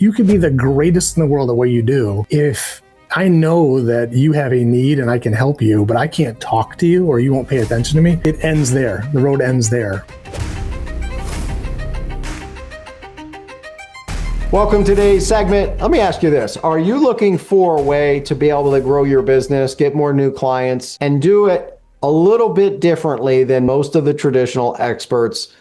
You could be the greatest in the world at what you do. If I know that you have a need and I can help you, but I can't talk to you or you won't pay attention to me, it ends there. The road ends there. Welcome to today's segment. Let me ask you this. Are you looking for a way to be able to grow your business, get more new clients, and do it a little bit differently than most of the traditional experts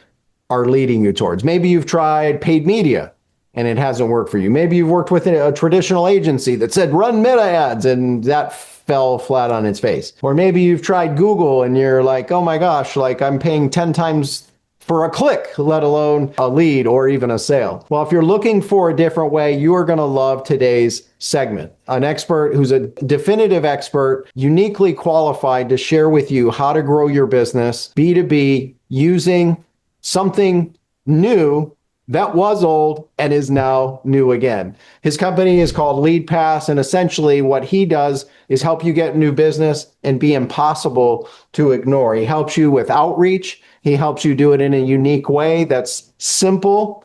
are leading you towards? Maybe you've tried paid media and it hasn't worked for you. Maybe you've worked with a traditional agency that said run meta ads and that fell flat on its face. Or maybe you've tried Google and you're like, oh my gosh, like I'm paying 10 times for a click, let alone a lead or even a sale. Well, if you're looking for a different way, you are going to love today's segment. An expert who's a definitive expert, uniquely qualified to share with you how to grow your business B2B using something new that was old and is now new again. His company is called LeadPass, and essentially what he does is help you get new business and be impossible to ignore. He helps you with outreach. He helps you do it in a unique way that's simple,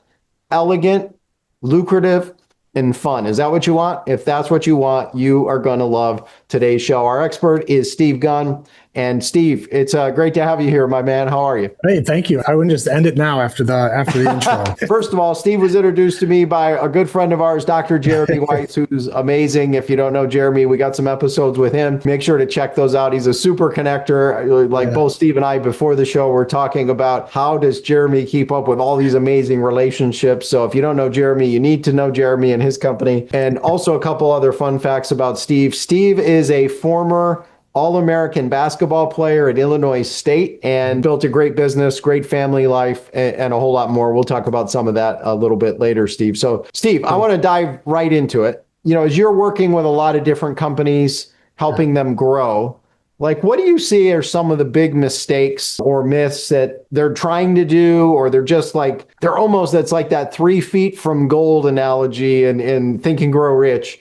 elegant, lucrative, and fun. Is that what you want? If that's what you want, you are going to love today's show. Our expert is Steve Gumm. And Steve, it's great to have you here, my man. How are you? Hey, thank you. I wouldn't just end it now after the intro. First of all, Steve was introduced to me by a good friend of ours, Dr. Jeremy Weiss, who's amazing. If you don't know Jeremy, we got some episodes with him. Make sure to check those out. He's a super connector. Both Steve and I, before the show, we're talking about how does Jeremy keep up with all these amazing relationships. So if you don't know Jeremy, you need to know Jeremy and his company. And also a couple other fun facts about Steve. Steve is a former All-American basketball player at Illinois State and built a great business, great family life, and a whole lot more. We'll talk about some of that a little bit later, Steve. So, Steve, I want to dive right into it. You know, as you're working with a lot of different companies, helping them grow, like what do you see are some of the big mistakes or myths that they're trying to do, or they're just like, that's like that 3 feet from gold analogy in Think and Grow Rich.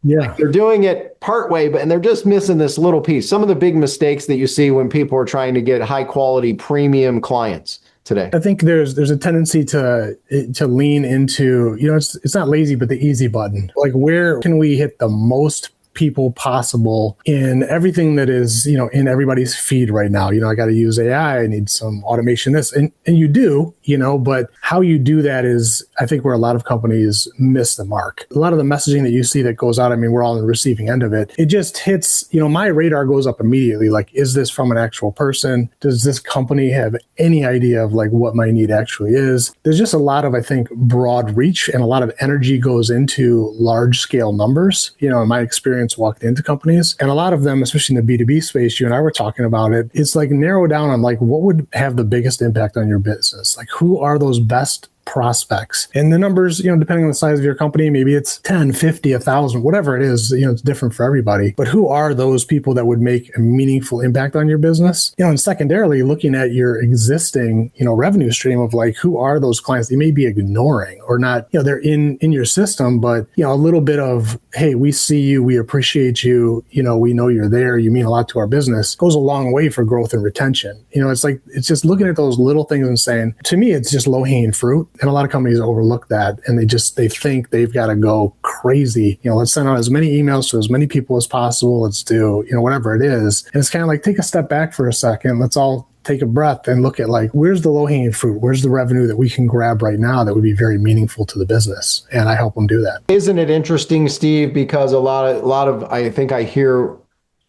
Yeah. Like they're doing it part way, and they're just missing this little piece. Some of the big mistakes that you see when people are trying to get high quality premium clients today. I think there's a tendency to lean into, it's not lazy, but the easy button. Like where can we hit the most people possible in everything that is, in everybody's feed right now. I got to use AI. I need some automation, and you do, but how you do that is, I think, where a lot of companies miss the mark. A lot of the messaging that you see that goes out, I mean, we're all on the receiving end of it. It just hits, my radar goes up immediately. Like, is this from an actual person? Does this company have any idea of like what my need actually is? There's just a lot of, I think, broad reach, and a lot of energy goes into large scale numbers. In my experience, walked into companies, and a lot of them, especially in the B2B space, you and I were talking about it, it's like narrow down on like what would have the biggest impact on your business. Like who are those best prospects? And the numbers, depending on the size of your company, maybe it's 10, 50, 1,000, whatever it is, it's different for everybody. But who are those people that would make a meaningful impact on your business? And secondarily, looking at your existing, revenue stream of like, who are those clients that you may be ignoring or not, they're in your system, but, a little bit of, hey, we see you, we appreciate you, we know you're there, you mean a lot to our business, goes a long way for growth and retention. It's just looking at those little things and saying, to me, it's just low hanging fruit. And a lot of companies overlook that, and they think they've got to go crazy. Let's send out as many emails to as many people as possible. Let's do, whatever it is. And it's kind of like, take a step back for a second. Let's all take a breath and look at like, where's the low hanging fruit? Where's the revenue that we can grab right now that would be very meaningful to the business? And I help them do that. Isn't it interesting, Steve? Because a lot of, I think I hear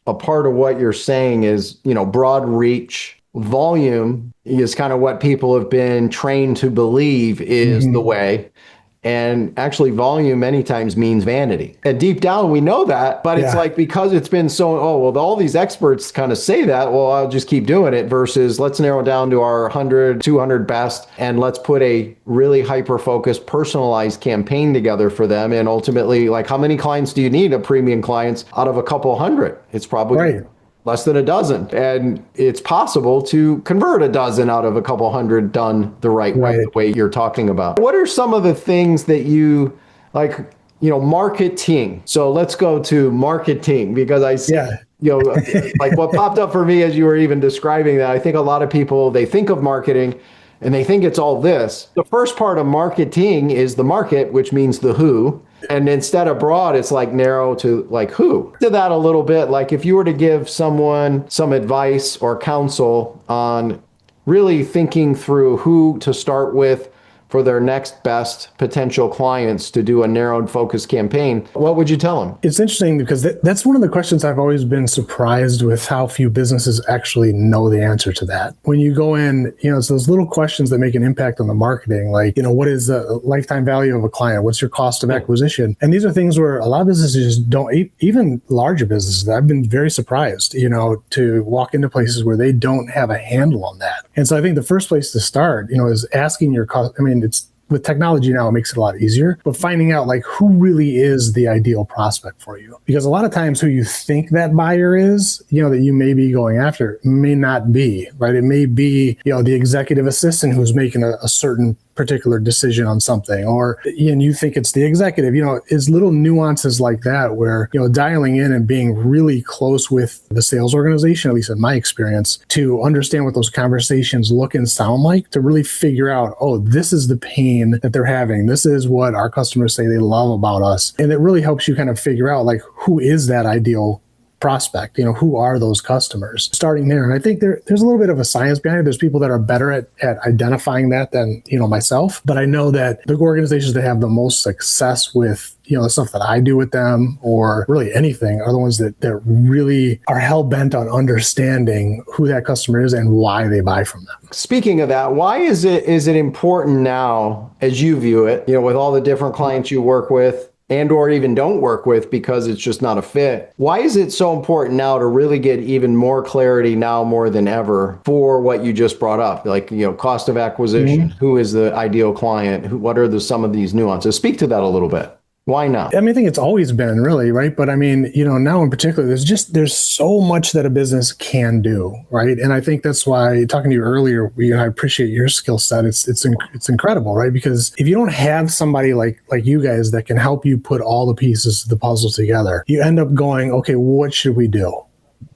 a part of what you're saying is, broad reach. Volume is kind of what people have been trained to believe is the way. And actually volume many times means vanity. And deep down, we know that, but it's like, because it's been so, all these experts kind of say that, well, I'll just keep doing it, versus let's narrow down to our 100, 200 best, and let's put a really hyper-focused, personalized campaign together for them. And ultimately, like, how many clients do you need of premium clients out of a couple hundred? It's probably right. Less than a dozen. And it's possible to convert a dozen out of a couple hundred done the right way, the way you're talking about. What are some of the things that you like, marketing? So let's go to marketing, because I see, like what popped up for me as you were even describing that, I think a lot of people, they think of marketing and they think it's all this. The first part of marketing is the market, which means the who. And instead of broad, it's like narrow to like who. To that a little bit, like if you were to give someone some advice or counsel on really thinking through who to start with for their next best potential clients to do a narrowed focus campaign, what would you tell them? It's interesting because that's one of the questions I've always been surprised with, how few businesses actually know the answer to that. When you go in, it's those little questions that make an impact on the marketing, like, what is the lifetime value of a client? What's your cost of acquisition? And these are things where a lot of businesses just don't, even larger businesses, I've been very surprised, to walk into places where they don't have a handle on that. And so I think the first place to start, is asking your it's with technology now, it makes it a lot easier, but finding out like who really is the ideal prospect for you. Because a lot of times who you think that buyer is, that you may be going after may not be, right? It may be, the executive assistant who's making a certain particular decision on something, and you think it's the executive, is little nuances like that where, dialing in and being really close with the sales organization, at least in my experience, to understand what those conversations look and sound like, to really figure out, oh, this is the pain that they're having. This is what our customers say they love about us. And it really helps you kind of figure out like, who is that ideal prospect, who are those customers, starting there. And I think there's a little bit of a science behind it. There's people that are better at identifying that than, myself. But I know that the organizations that have the most success with, the stuff that I do with them, or really anything, are the ones that really are hell-bent on understanding who that customer is and why they buy from them. Speaking of that, why is it important now, as you view it, with all the different clients you work with, and or even don't work with because it's just not a fit? Why is it so important now to really get even more clarity now more than ever for what you just brought up? Like, cost of acquisition, who is the ideal client, what are some of these nuances? Speak to that a little bit. Why now? I think it's always been really, right? But now in particular, there's so much that a business can do, right? And I think that's why, talking to you earlier, I appreciate your skill set. It's incredible, right? Because if you don't have somebody like you guys that can help you put all the pieces of the puzzle together, you end up going, okay, what should we do,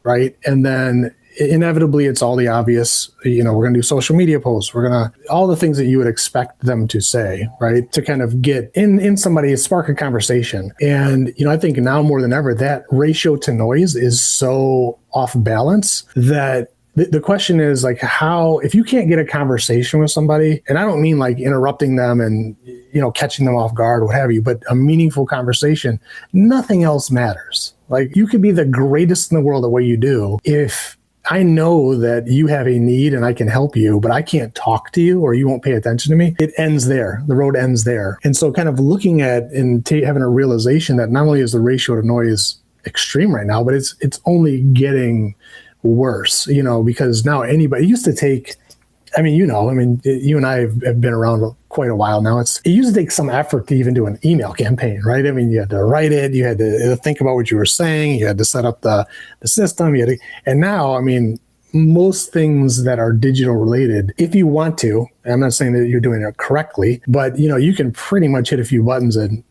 right? And then inevitably it's all the obvious, we're going to do social media posts. We're going to, all the things that you would expect them to say, right? To kind of get in somebody, spark a conversation. And, I think now more than ever, that ratio to noise is so off balance that the question is like, how, if you can't get a conversation with somebody, and I don't mean like interrupting them and, catching them off guard, what have you, but a meaningful conversation, nothing else matters. Like, you could be the greatest in the world at what you do. If I know that you have a need and I can help you, but I can't talk to you or you won't pay attention to me, it ends there. The road ends there. And so kind of looking at and having a realization that not only is the ratio to noise extreme right now, but it's only getting worse, because now anybody, it used to take, you and I have been around quite a while now. It used to take some effort to even do an email campaign, right? You had to write it, you had to think about what you were saying, you had to set up the system, and now, most things that are digital related, if you want to, I'm not saying that you're doing it correctly, but you can pretty much hit a few buttons and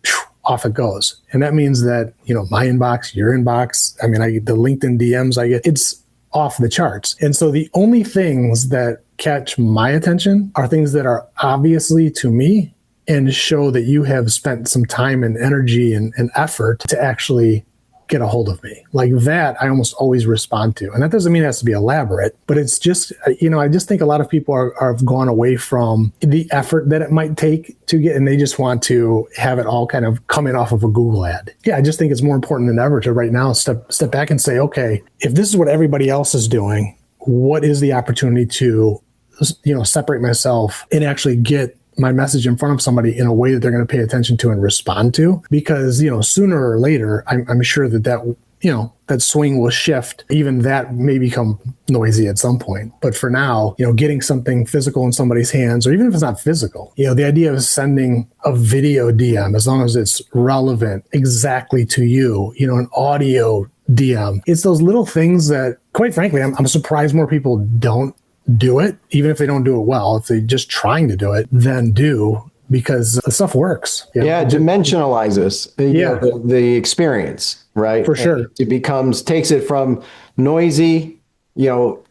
off it goes. And that means that, my inbox, your inbox, I get the LinkedIn DMs I get, it's off the charts. And so the only things that catch my attention are things that are obviously to me and show that you have spent some time and energy and effort to actually get a hold of me. Like that, I almost always respond to. And that doesn't mean it has to be elaborate, but it's just, I just think a lot of people have gone away from the effort that it might take to get, and they just want to have it all kind of coming off of a Google ad. Yeah, I just think it's more important than ever to right now step back and say, okay, if this is what everybody else is doing, what is the opportunity to, separate myself and actually get my message in front of somebody in a way that they're going to pay attention to and respond to? Because, sooner or later, I'm sure that swing will shift. Even that may become noisy at some point. But for now, getting something physical in somebody's hands, or even if it's not physical, the idea of sending a video DM, as long as it's relevant exactly to you, an audio DM, it's those little things that, quite frankly, I'm surprised more people don't do it, even if they don't do it well. If they're just trying to do it, then do, because the stuff works. Yeah, it dimensionalizes the experience, right? For sure. It takes it from noisy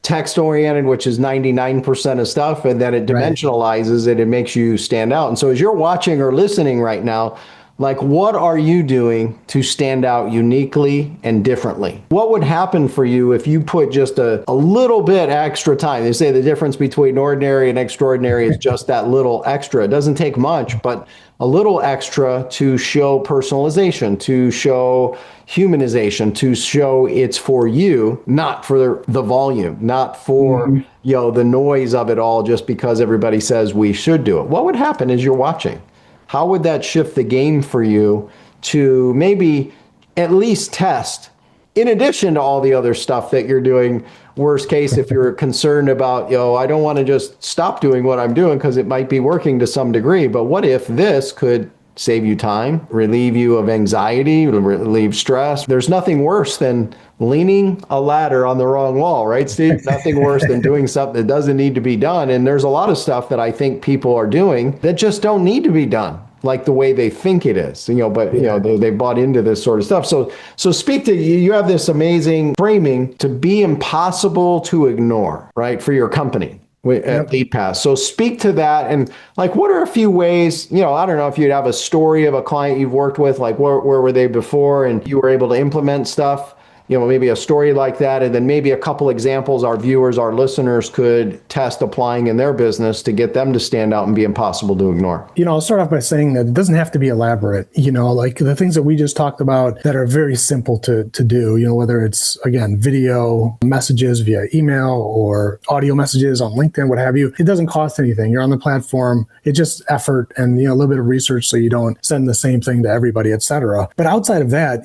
text oriented, which is 99% of stuff, and then it Right. dimensionalizes it. It makes you stand out. And so as you're watching or listening right now, like, what are you doing to stand out uniquely and differently? What would happen for you if you put just a little bit extra time? They say the difference between ordinary and extraordinary is just that little extra. It doesn't take much, but a little extra to show personalization, to show humanization, to show it's for you, not for the volume, not for Mhm. the noise of it all, just because everybody says we should do it. What would happen as you're watching? How would that shift the game for you to maybe at least test, in addition to all the other stuff that you're doing? Worst case, if you're concerned about, I don't want to just stop doing what I'm doing because it might be working to some degree, but what if this could save you time, relieve you of anxiety, relieve stress? There's nothing worse than leaning a ladder on the wrong wall, right, Steve? Nothing worse than doing something that doesn't need to be done. And there's a lot of stuff that I think people are doing that just don't need to be done, like the way they think it is, but they bought into this sort of stuff. So speak to you. You have this amazing framing to be impossible to ignore, right, for your company at LeadPass. So speak to that, and like, what are a few ways, I don't know if you'd have a story of a client you've worked with, like where were they before and you were able to implement stuff, maybe a story like that, and then maybe a couple examples our viewers, our listeners could test applying in their business to get them to stand out and be impossible to ignore. I'll start off by saying that it doesn't have to be elaborate, like the things that we just talked about that are very simple to do, whether it's, again, video messages via email or audio messages on LinkedIn, what have you. It doesn't cost anything. You're on the platform. It's just effort and, a little bit of research so you don't send the same thing to everybody, et cetera. But outside of that,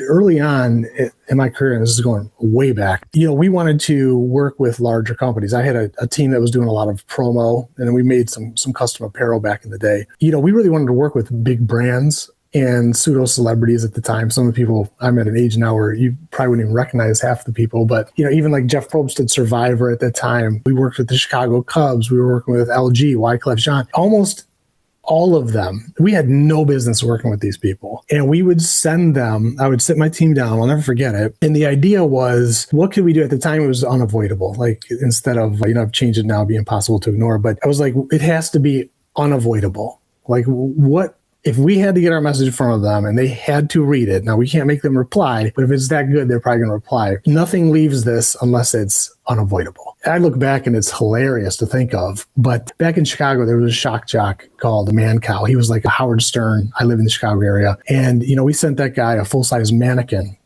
early on in my career, and this is going way back, we wanted to work with larger companies. I had a team that was doing a lot of promo, and we made some custom apparel back in the day. We really wanted to work with big brands and pseudo celebrities at the time. Some of the people, I'm at an age now where you probably wouldn't even recognize half the people, but even like Jeff Probst did Survivor at that time. We worked with the Chicago Cubs. We were working with LG, Wyclef Jean. Almost all of them, we had no business working with these people. And we would send them, I would sit my team down, I'll never forget it. And the idea was, what could we do? At the time, it was unavoidable. Like, instead of, I've changed it now, it'd be impossible to ignore. But I was like, it has to be unavoidable. Like, what if we had to get our message in front of them and they had to read it? Now, we can't make them reply, but if it's that good, they're probably going to reply. Nothing leaves this unless it's unavoidable. I look back and it's hilarious to think of, but back in Chicago, there was a shock jock called Man Cow. He was like a Howard Stern. I live in the Chicago area. And, we sent that guy a full-size mannequin.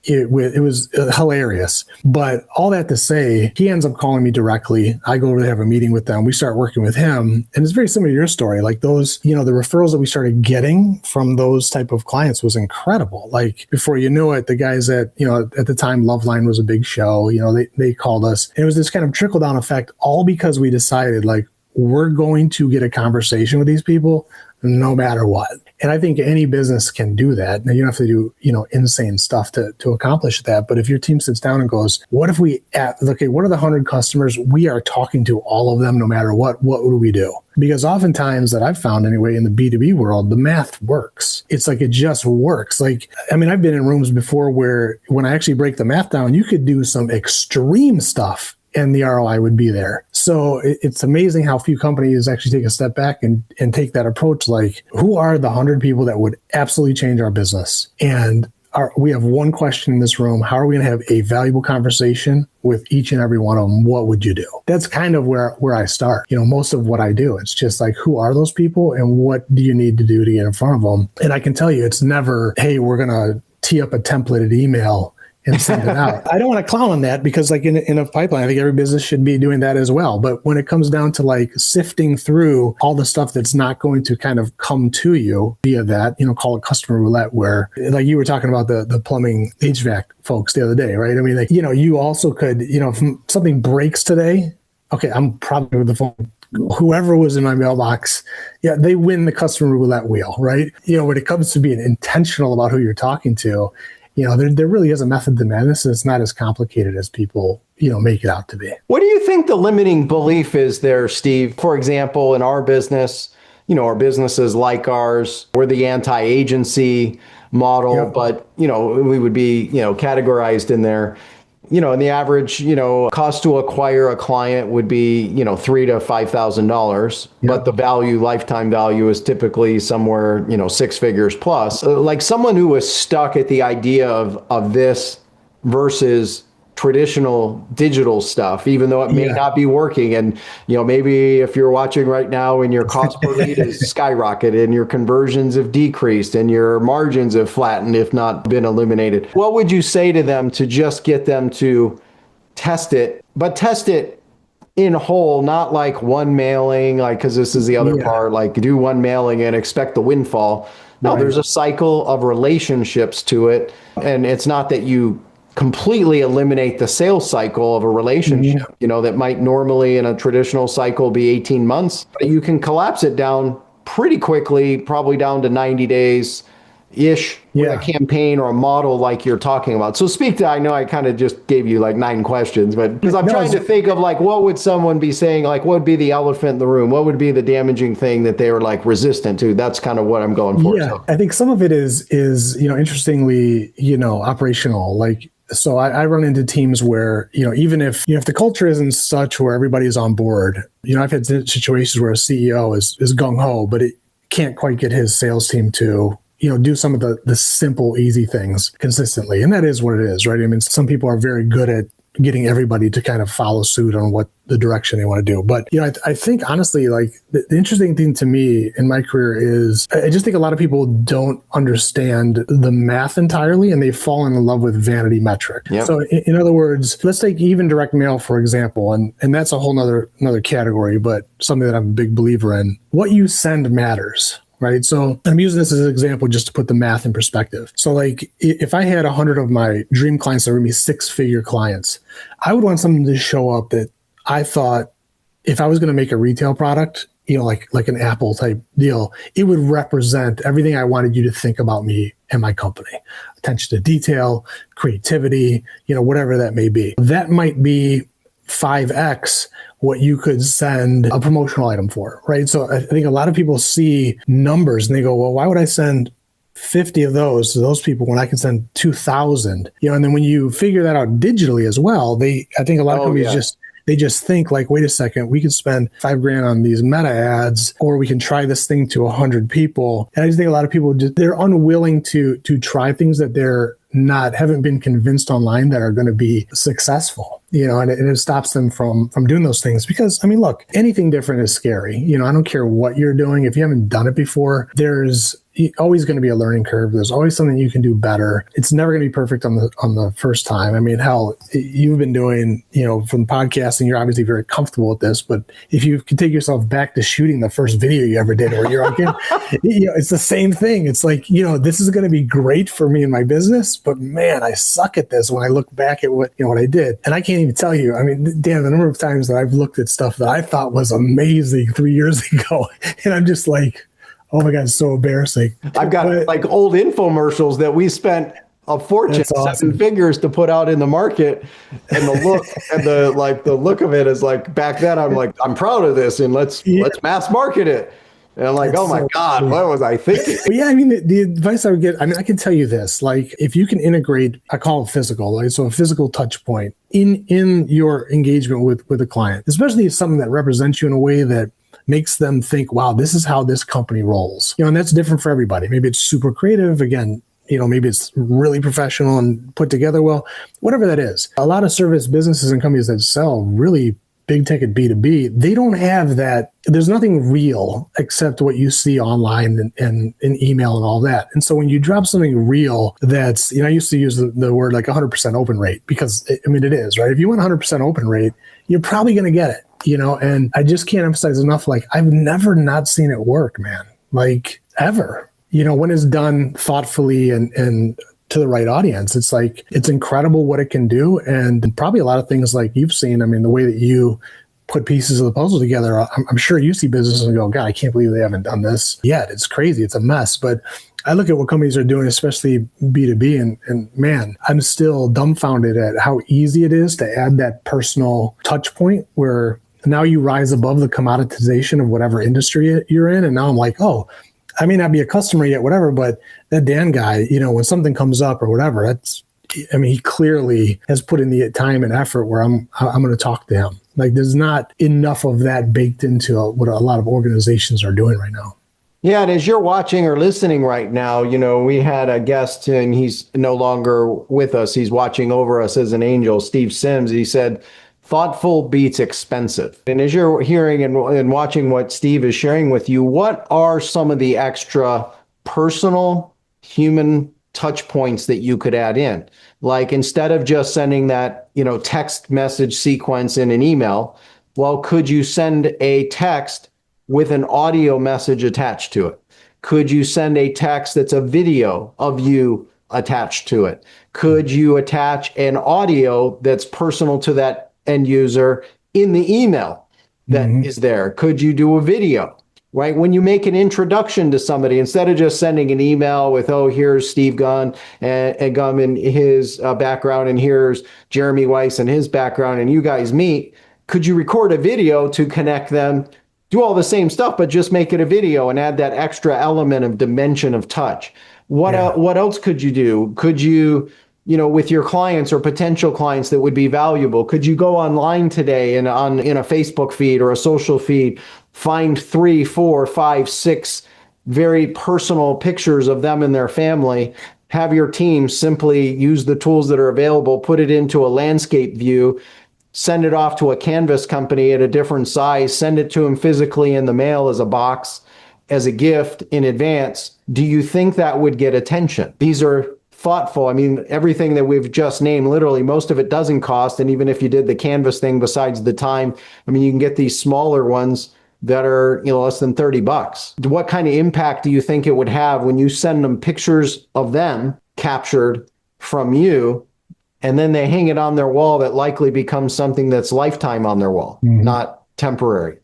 It was hilarious. But all that to say, he ends up calling me directly. I go over to have a meeting with them. We start working with him. And it's very similar to your story. Like those, the referrals that we started getting from those type of clients was incredible. Like, before you knew it, the guys at the time, Loveline was a big show. They called us. And it was this kind of trickle down effect, all because we decided, like, we're going to get a conversation with these people no matter what. And I think any business can do that. Now, you don't have to do, insane stuff to accomplish that. But if your team sits down and goes, what if we, okay, what are the 100 customers? We are talking to all of them no matter what would we do? Because oftentimes, that I've found anyway, in the B2B world, the math works. It's like, it just works. Like, I've been in rooms before where when I actually break the math down, you could do some extreme stuff and the ROI would be there. So it's amazing how few companies actually take a step back and take that approach. Like, who are the 100 people that would absolutely change our business? And we have one question in this room. How are we going to have a valuable conversation with each and every one of them? What would you do? That's kind of where I start. Most of what I do, it's just like, who are those people and what do you need to do to get in front of them? And I can tell you, it's never, hey, we're going to tee up a templated email and send it out. I don't want to clown on that, because like in a pipeline, I think every business should be doing that as well. But when it comes down to like sifting through all the stuff that's not going to kind of come to you via that, call it customer roulette, where like you were talking about the plumbing HVAC folks the other day, right? Like, you also could, if something breaks today, okay, I'm probably with the phone. Whoever was in my mailbox, they win the customer roulette wheel, right? When it comes to being intentional about who you're talking to, there really is a method to madness, and it's not as complicated as people, make it out to be. What do you think the limiting belief is there, Steve? For example, in our business, our businesses like ours, we're the anti-agency model, but, we would be, categorized in there. and the average, cost to acquire a client would be, $3,000 to $5,000, but the lifetime value is typically somewhere, 6 figures plus. Like someone who was stuck at the idea of this versus traditional digital stuff, even though it may not be working. And, maybe if you're watching right now and your cost per lead is skyrocketed and your conversions have decreased and your margins have flattened, if not been eliminated, what would you say to them to just get them to test it, but test it in whole, not like one mailing, like, because this is the other part, like do one mailing and expect the windfall. No, there's a cycle of relationships to it. And it's not that you completely eliminate the sales cycle of a relationship, that might normally in a traditional cycle be 18 months, but you can collapse it down pretty quickly, probably down to 90 days ish with a campaign or a model like you're talking about. So speak to, I know I kind of just gave you like 9 questions, but because I'm trying to think of like, what would someone be saying? Like, what would be the elephant in the room? What would be the damaging thing that they were like resistant to? That's kind of what I'm going for. Yeah, so I think some of it is, interestingly, operational. Like, so I run into teams where, even if the culture isn't such where everybody's on board, I've had situations where a CEO is gung ho, but it can't quite get his sales team to, do some of the simple, easy things consistently. And that is what it is, right? I mean, some people are very good at getting everybody to kind of follow suit on what the direction they want to do. But, I think honestly, like the interesting thing to me in my career is I just think a lot of people don't understand the math entirely and they fall in love with vanity metric. Yep. So in other words, let's take even direct mail, for example, and that's a whole another category, but something that I'm a big believer in. What you send matters. Right. So I'm using this as an example just to put the math in perspective. So like if I had 100 of my dream clients that were going to be 6-figure clients, I would want something to show up that I thought if I was going to make a retail product, like an Apple type deal, it would represent everything I wanted you to think about me and my company. Attention to detail, creativity, whatever that may be. That might be 5x what you could send a promotional item for, right? So I think a lot of people see numbers and they go, well, why would I send 50 of those to those people when I can send 2,000? And then when you figure that out digitally as well, I think a lot of companies just think like, wait a second, we could spend $5,000 on these meta ads, or we can try this thing to 100 people. And I just think a lot of people they're unwilling to try things that haven't been convinced online that are going to be successful, and it stops them from doing those things. Because, I mean, look, anything different is scary. I don't care what you're doing. If you haven't done it before, there's always going to be a learning curve. There's always something you can do better. It's never going to be perfect on the first time. I mean, hell, you've been doing, from podcasting, you're obviously very comfortable with this, but if you can take yourself back to shooting the first video you ever did where you're on camera, it's the same thing. It's like, this is going to be great for me and my business, but man, I suck at this when I look back at what I did. And I can't even tell you, I mean, Dan, the number of times that I've looked at stuff that I thought was amazing 3 years ago, and I'm just like, oh my God, it's so embarrassing. I've got like old infomercials that we spent a fortune, awesome. 7 figures to put out in the market, and the look and the look of it is like, back then I'm like, I'm proud of this and let's mass market it. And I'm like, oh my God, what was I thinking? But yeah, I mean, the advice I would get, I mean, I can tell you this, like if you can integrate, I call it physical, right? So a physical touch point in your engagement with a client, especially if something that represents you in a way that makes them think, wow, this is how this company rolls. And that's different for everybody. Maybe it's super creative. Again, maybe it's really professional and put together well, whatever that is. A lot of service businesses and companies that sell really big ticket B2B, they don't have that. There's nothing real except what you see online and in email and all that. And so when you drop something real that's, I used to use the word like 100% open rate because, it is, right? If you want 100% open rate, you're probably going to get it. And I just can't emphasize enough, like, I've never not seen it work, man, like ever, when it's done thoughtfully and to the right audience. It's like, it's incredible what it can do. And probably a lot of things like you've seen, I mean, the way that you put pieces of the puzzle together, I'm sure you see businesses and go, God, I can't believe they haven't done this yet. It's crazy. It's a mess. But I look at what companies are doing, especially B2B, and man, I'm still dumbfounded at how easy it is to add that personal touch point where now you rise above the commoditization of whatever industry you're in. And now I'm like, oh, I may not be a customer yet, whatever, but that Dan guy, when something comes up or whatever, I mean, he clearly has put in the time and effort where I'm going to talk to him. Like, there's not enough of that baked into what a lot of organizations are doing right now. Yeah, and as you're watching or listening right now, we had a guest and he's no longer with us. He's watching over us as an angel, Steve Sims. He said, thoughtful beats expensive. And as you're hearing and watching what Steve is sharing with you, what are some of the extra personal human touch points that you could add in? Like, instead of just sending that, text message sequence in an email, well, could you send a text with an audio message attached to it? Could you send a text that's a video of you attached to it? Could you attach an audio that's personal to that end user in the email that is there? Could you do a video, right? When you make an introduction to somebody, instead of just sending an email with, oh, here's Steve Gumm and his background, and here's Jeremy Weiss and his background, and you guys meet, could you record a video to connect them? Do all the same stuff, but just make it a video and add that extra element of dimension of touch. What else could you do? Could you, with your clients or potential clients that would be valuable, could you go online today and in a Facebook feed or a social feed, find 3, 4, 5, 6 very personal pictures of them and their family, have your team simply use the tools that are available, put it into a landscape view, send it off to a canvas company at a different size, send it to them physically in the mail as a box, as a gift in advance. Do you think that would get attention? These are thoughtful. I mean, everything that we've just named, literally, most of it doesn't cost. And even if you did the canvas thing besides the time, I mean, you can get these smaller ones that are, less than $30. What kind of impact do you think it would have when you send them pictures of them captured from you, and then they hang it on their wall that likely becomes something that's lifetime on their wall, not temporary,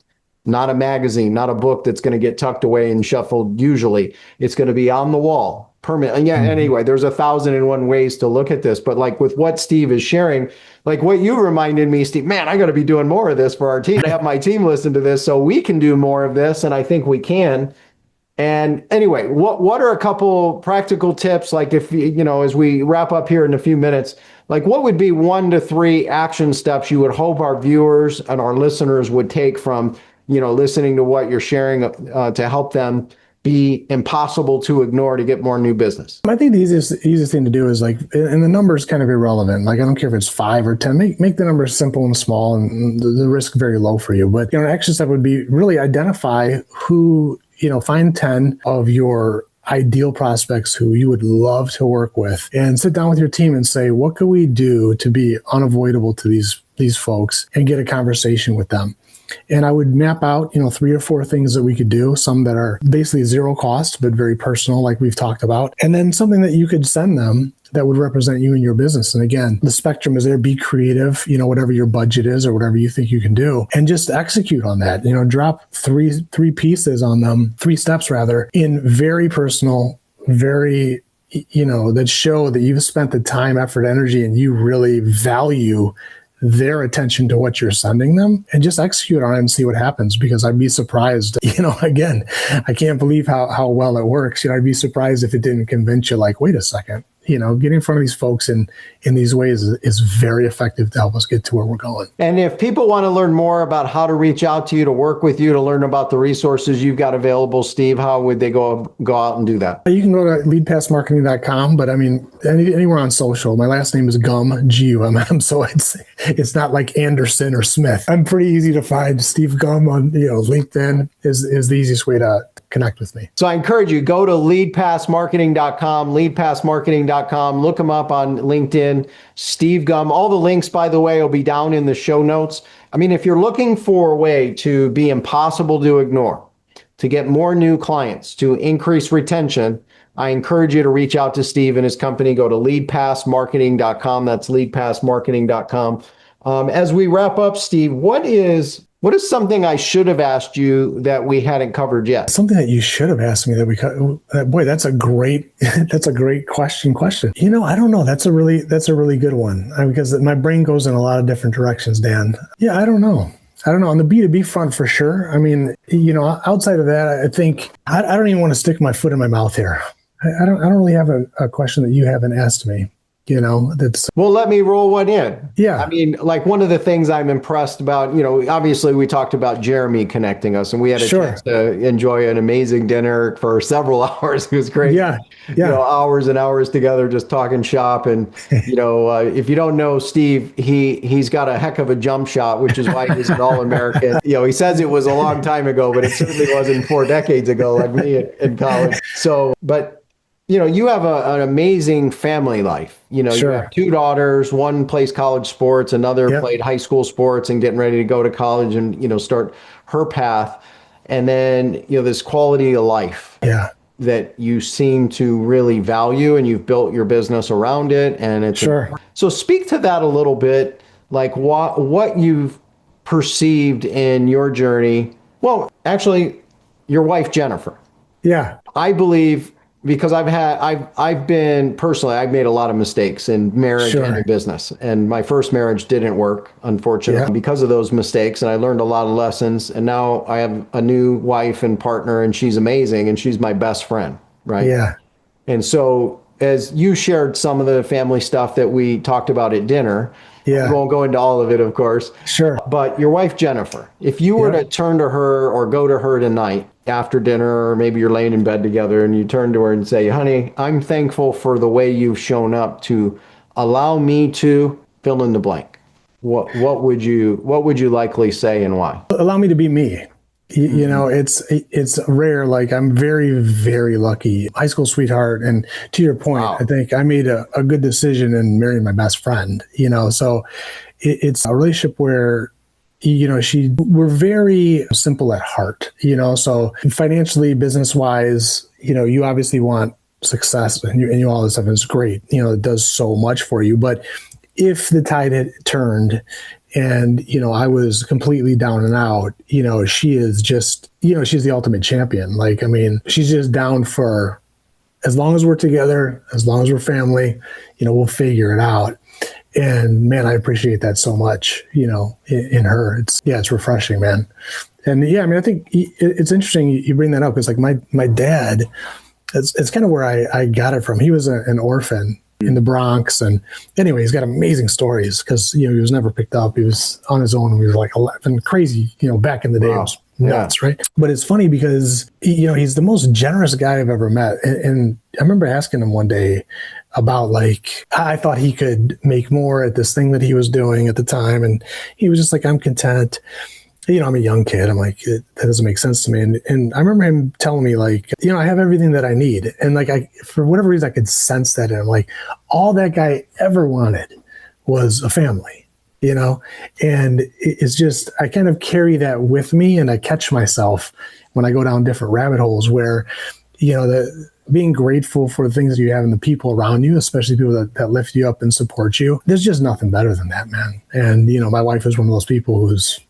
not a magazine, not a book that's going to get tucked away and shuffled. Usually it's going to be on the wall permanent. And anyway, there's 1,001 ways to look at this, but like with what Steve is sharing, like what you reminded me, Steve, man, I got to be doing more of this for our team. I have my team listen to this so we can do more of this. And I think we can. And anyway, what are a couple practical tips? Like, if, as we wrap up here in a few minutes, like, what would be 1 to 3 action steps you would hope our viewers and our listeners would take from, listening to what you're sharing to help them be impossible to ignore to get more new business? I think the easiest thing to do is, like, and the number is kind of irrelevant. Like, I don't care if it's 5 or 10, make the number simple and small and the risk very low for you. But, an action step would be really identify who, find 10 of your ideal prospects who you would love to work with, and sit down with your team and say, what could we do to be unavoidable to these folks, and get a conversation with them. And I would map out, 3 or 4 things that we could do, some that are basically zero cost, but very personal, like we've talked about, and then something that you could send them that would represent you and your business. And again, the spectrum is there. Be creative, whatever your budget is or whatever you think you can do, and just execute on that. Drop three pieces on them, 3 steps rather, in very personal, very, that show that you've spent the time, effort, energy, and you really value their attention to what you're sending them, and just execute on it and see what happens. Because I'd be surprised, again, I can't believe how well it works. I'd be surprised if it didn't convince you, like, wait a second, getting in front of these folks in these ways is very effective to help us get to where we're going. And if people want to learn more about how to reach out to you, to work with you, to learn about the resources you've got available, Steve, how would they go out and do that? You can go to leadpassmarketing.com, but I mean, anywhere on social. My last name is Gumm, Gumm, so it's not like Anderson or Smith. I'm pretty easy to find. Steve Gumm on LinkedIn is the easiest way to connect with me. So I encourage you, go to leadpassmarketing.com, leadpassmarketing.com, look them up on LinkedIn, Steve Gumm. All the links, by the way, will be down in the show notes. I mean, if you're looking for a way to be impossible to ignore, to get more new clients, to increase retention, I encourage you to reach out to Steve and his company. Go to leadpassmarketing.com. That's leadpassmarketing.com. As we wrap up, Steve, what is something I should have asked you that we hadn't covered yet? Something that you should have asked me that we boy, that's a great question. I don't know. That's a really good one, because my brain goes in a lot of different directions, Dan. Yeah, I don't know. On the B2B front, for sure. I mean, outside of that, I think I don't even want to stick my foot in my mouth here. I don't really have a question that you haven't asked me. That's, Well, let me roll one in. I yeah, mean, like one of the things I'm impressed about, obviously we talked about Jeremy connecting us and we had a chance sure. to enjoy an amazing dinner for several hours. It was great. Yeah, yeah, Hours and hours together just talking shop. And, if you don't know Steve, he's got a heck of a jump shot, which is why he's an All-American. He says it was a long time ago, but it certainly wasn't 4 decades ago like me in college. So, but you have an amazing family life. You have sure. two daughters, one plays college sports, another Yep. played high school sports and getting ready to go to college and, start her path. And then, this quality of life Yeah, that you seem to really value and you've built your business around it. And it's sure. so speak to that a little bit, like what you've perceived in your journey. Well, actually, your wife, Jennifer. Yeah, I believe because I've been personally, I've made a lot of mistakes in marriage and in sure. business. And my first marriage didn't work, Yeah, unfortunately, because of those mistakes. And I learned a lot of lessons. And now I have a new wife and partner, and she's amazing, and she's my best friend, right? yeah, And so, as you shared some of the family stuff that we talked about at dinner, we yeah, won't go into all of it, of course, sure. but your wife, Jennifer, if you were to Yep. turn to her or go to her tonight after dinner, or maybe you're laying in bed together and you turn to her and say, honey, I'm thankful for the way you've shown up to allow me to fill in the blank. What would you likely say and why? Allow me to be me. Mhm. It's rare. Like, I'm very, very lucky. High school sweetheart. And to your point, I Wow. think I made a good decision in marrying my best friend, so it's a relationship where, we're very simple at heart, so financially, business wise, you obviously want success, and you all this stuff is great. It does so much for you. But if the tide had turned and, I was completely down and out, she is just, she's the ultimate champion. Like, I mean, she's just down for as long as we're together, as long as we're family, we'll figure it out. And man, I appreciate that so much, in her. It's refreshing, man. And yeah, I mean, I think it's interesting you bring that up because, like, my dad, it's kind of where I got it from. He was an orphan in the Bronx, and anyway, he's got amazing stories because he was never picked up. He was on his own when he was like 11, crazy. Back in the day, it was Wow. Yeah. nuts, right? But it's funny because he's the most generous guy I've ever met, and I remember asking him one day about, like, I thought he could make more at this thing that he was doing at the time, and he was just like, I'm content. I'm a young kid. I'm like, that doesn't make sense to me. And I remember him telling me, like, I have everything that I need. And like, for whatever reason, I could sense that in him. Like, all that guy ever wanted was a family, and it's just, I kind of carry that with me, and I catch myself when I go down different rabbit holes where, the being grateful for the things that you have and the people around you, especially people that lift you up and support you. There's just nothing better than that, man. And, my wife is one of those people who's,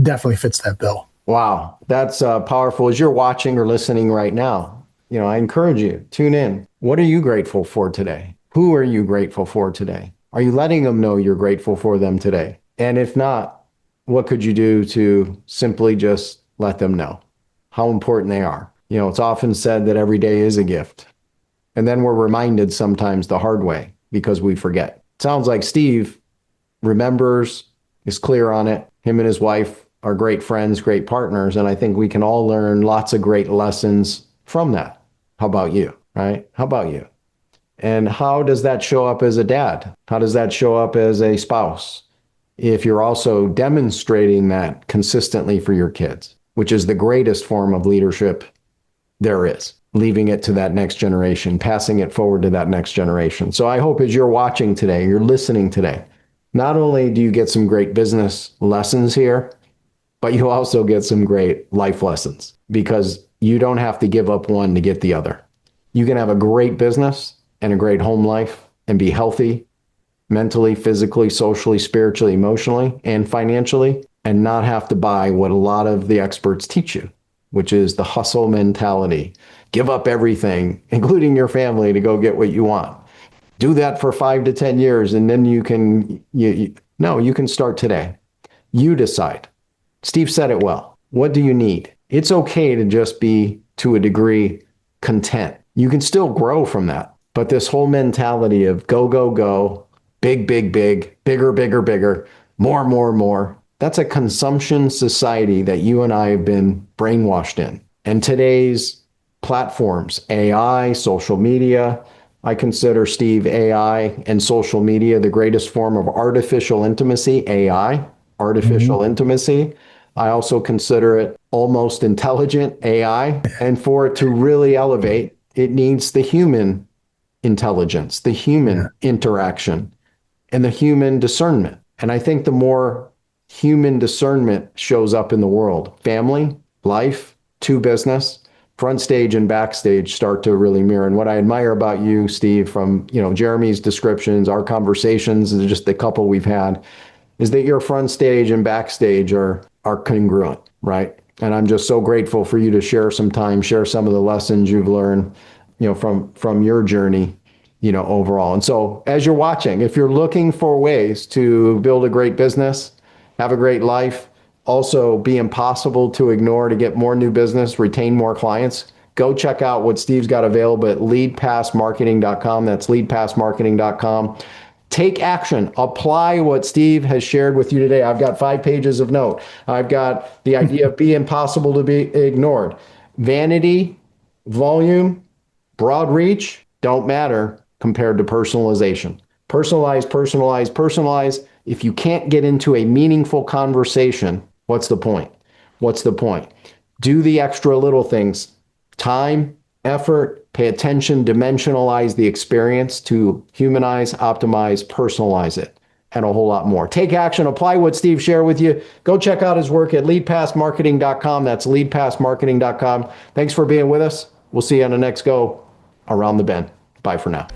definitely fits that bill. Wow, that's powerful. As you're watching or listening right now, I encourage you, tune in. What are you grateful for today? Who are you grateful for today? Are you letting them know you're grateful for them today? And if not, what could you do to simply just let them know how important they are? It's often said that every day is a gift. And then we're reminded sometimes the hard way because we forget. Sounds like Steve remembers, is clear on it. Him and his wife are great friends, great partners. And I think we can all learn lots of great lessons from that. How about you, right? How about you? And how does that show up as a dad? How does that show up as a spouse? If you're also demonstrating that consistently for your kids, which is the greatest form of leadership there is, leaving it to that next generation, passing it forward to that next generation. So I hope as you're watching today, you're listening today, not only do you get some great business lessons here, but you also get some great life lessons because you don't have to give up one to get the other. You can have a great business and a great home life and be healthy mentally, physically, socially, spiritually, emotionally, and financially, and not have to buy what a lot of the experts teach you, which is the hustle mentality. Give up everything, including your family, to go get what you want. Do that for 5 to 10 years, and then you can, no, you can start today. You decide. Steve said it well. What do you need? It's okay to just be, to a degree, content. You can still grow from that. But this whole mentality of go, go, go, big, big, big, bigger, bigger, bigger, more, more, more. That's a consumption society that you and I have been brainwashed in. And today's platforms, AI, social media, I consider, Steve, AI and social media the greatest form of artificial intimacy, AI, artificial intimacy. I also consider it almost intelligent AI. And for it to really elevate, it needs the human intelligence, the human interaction, and the human discernment. And I think the more human discernment shows up in the world, family, life, to business, front stage and backstage start to really mirror. And what I admire about you, Steve, from Jeremy's descriptions, our conversations, and just the couple we've had, is that your front stage and backstage are congruent, right? And I'm just so grateful for you to share some time, share some of the lessons you've learned, from your journey, overall. And so as you're watching, if you're looking for ways to build a great business, have a great life, also be impossible to ignore to get more new business, retain more clients, go check out what Steve's got available at leadpassmarketing.com. That's leadpassmarketing.com. Take action. Apply what Steve has shared with you today. I've got 5 pages of note. I've got the idea of be impossible to be ignored. Vanity, volume, broad reach don't matter compared to personalization. Personalize, personalize, personalize. If you can't get into a meaningful conversation, what's the point? What's the point? Do the extra little things. Time, effort, pay attention, dimensionalize the experience to humanize, optimize, personalize it, and a whole lot more. Take action. Apply what Steve shared with you. Go check out his work at leadpassmarketing.com. That's leadpassmarketing.com. Thanks for being with us. We'll see you on the next go around the bend. Bye for now.